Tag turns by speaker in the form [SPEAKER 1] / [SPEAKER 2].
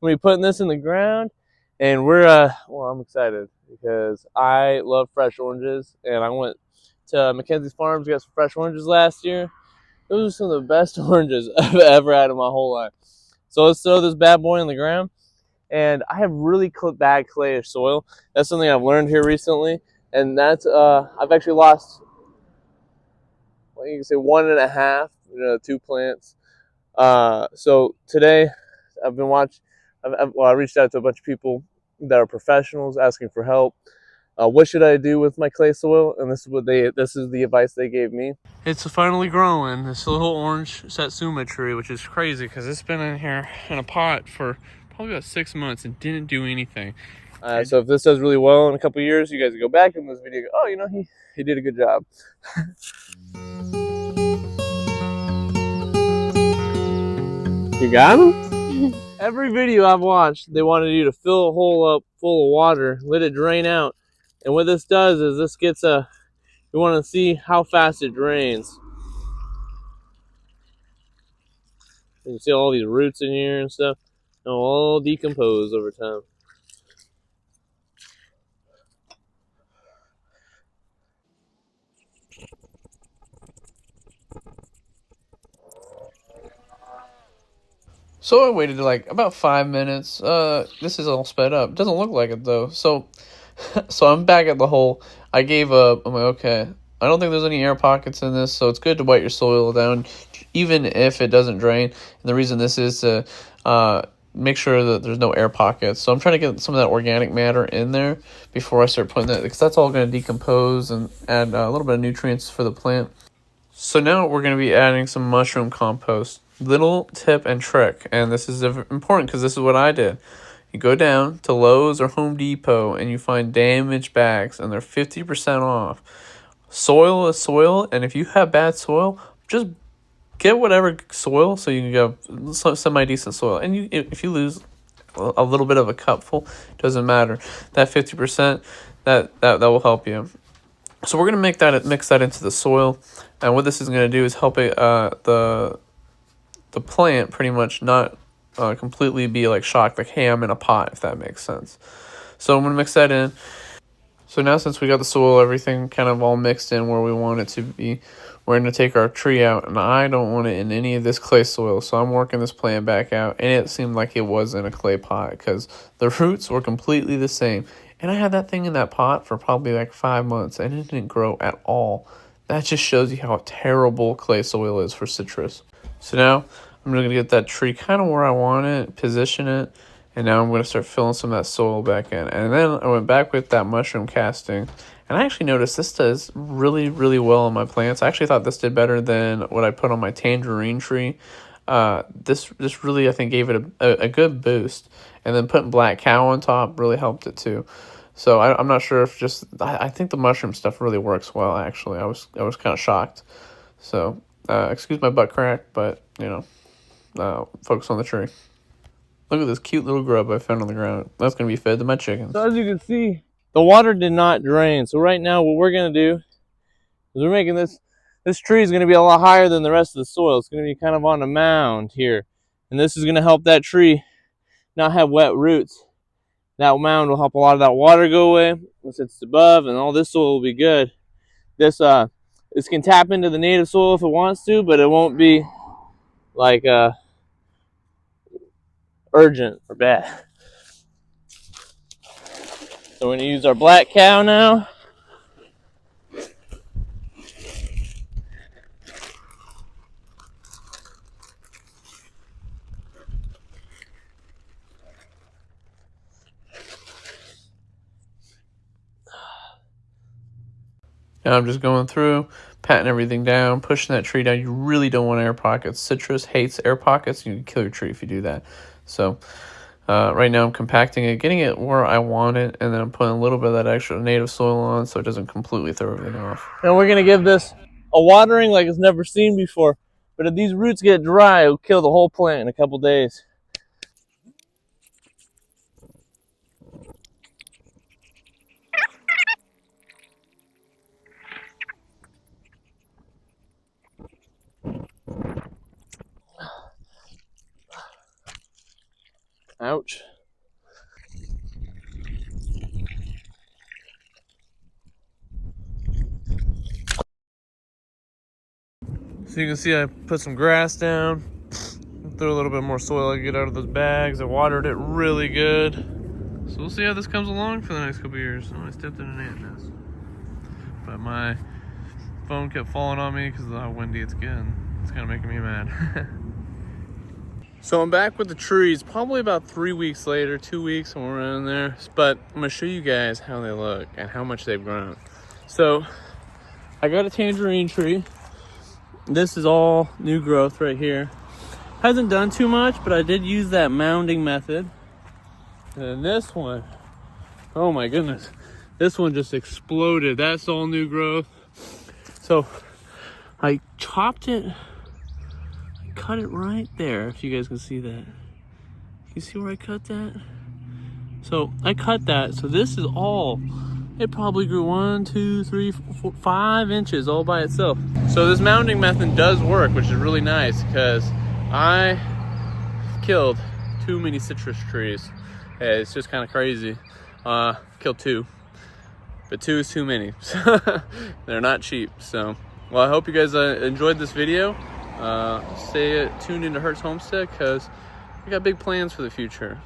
[SPEAKER 1] gonna be putting this in the ground, and well, I'm excited because I love fresh oranges, and I went to Mackenzie's Farms, got some fresh oranges last year. Those are some of the best oranges I've ever had in my whole life. So let's throw this bad boy in the ground. And I have really bad clayish soil. That's something I've learned here recently, and that's I've actually lost, well, you can say 1.5, 2 plants. So today I've been watching. I reached out to a bunch of people that are professionals asking for help. What should I do with my clay soil? And this is the advice they gave me. It's finally growing, this little orange satsuma tree, which is crazy because it's been in here in a pot for probably about 6 months and didn't do anything. So if this does really well in a couple years, you guys go back in this video and go, oh, he did a good job. You got him? Every video I've watched, they wanted you to fill a hole up full of water, let it drain out. And what this does is this gets you want to see how fast it drains. You can see all these roots in here and stuff. They'll all decompose over time.
[SPEAKER 2] So I waited like about 5 minutes. This is all sped up. Doesn't look like it though. So I'm back at the hole. I gave up. I'm like, okay, I don't think there's any air pockets in this, so it's good to wet your soil down, even if it doesn't drain. And the reason this is to make sure that there's no air pockets. So I'm trying to get some of that organic matter in there before I start putting that, because that's all going to decompose and add a little bit of nutrients for the plant. So now we're going to be adding some mushroom compost. Little tip and trick, and this is important because this is what I did. You go down to Lowe's or Home Depot and you find damaged bags, and they're 50% off. Soil is soil, and if you have bad soil, just get whatever soil so you can go semi-decent soil. And if you lose a little bit of a cupful, doesn't matter. That 50%, that will help you. So we're gonna mix that into the soil, and what this is gonna do is help it the plant pretty much not completely be like shocked, like, hey, I'm in a pot, if that makes sense. So I'm gonna mix that in. So now, since we got the soil, everything kind of all mixed in where we want it to be, we're gonna take our tree out, and I don't want it in any of this clay soil. So I'm working this plant back out, and it seemed like it was in a clay pot because the roots were completely the same. And I had that thing in that pot for probably like 5 months, and it didn't grow at all. That just shows you how terrible clay soil is for citrus. So now I'm going to get that tree kind of where I want it, position it, and now I'm going to start filling some of that soil back in. And then I went back with that mushroom casting, and I actually noticed this does really, really well on my plants. I actually thought this did better than what I put on my tangerine tree. This really, I think, gave it a good boost. And then putting black cow on top really helped it too. So I'm not sure if I think the mushroom stuff really works well, actually. I was kind of shocked. So excuse my butt crack, but focus on the tree. Look at this cute little grub I found on the ground. That's going to be fed to my chickens.
[SPEAKER 1] So as you can see, the water did not drain. So right now what we're going to do is we're making this tree is going to be a lot higher than the rest of the soil. It's going to be kind of on a mound here. And this is going to help that tree not have wet roots. That mound will help a lot of that water go away once it's above, and all this soil will be good. This can tap into the native soil if it wants to, but it won't be like urgent or bad. So we're going to use our black cow now.
[SPEAKER 2] Now I'm just going through, patting everything down, pushing that tree down. You really don't want air pockets. Citrus hates air pockets. You can kill your tree if you do that. So right now I'm compacting it, getting it where I want it, and then I'm putting a little bit of that extra native soil on so it doesn't completely throw everything off.
[SPEAKER 1] And we're going to give this a watering like it's never seen before. But if these roots get dry, it'll kill the whole plant in a couple days. Ouch. So you can see I put some grass down, threw a little bit more soil I could get out of those bags. I watered it really good. So we'll see how this comes along for the next couple years. Oh, I stepped in an ant nest. But my phone kept falling on me because of how windy it's getting. It's kind of making me mad. So I'm back with the trees probably about 3 weeks later, 2 weeks, somewhere around there. But I'm gonna show you guys how they look and how much they've grown. So I got a tangerine tree. This is all new growth right here. Hasn't done too much, but I did use that mounding method. And then this one, oh my goodness, this one just exploded. That's all new growth. So I chopped it, I cut it right there, if you guys can see that. You see where I cut that? So I cut that, so this is all, it probably grew 1, 2, 3, 4, 5 inches all by itself. So this mounding method does work, which is really nice because I killed too many citrus trees. It's just kind of crazy. Killed 2, but 2 is too many. They're not cheap. So, well, I hope you guys enjoyed this video. Stay tuned into Hertz Homestead because we got big plans for the future.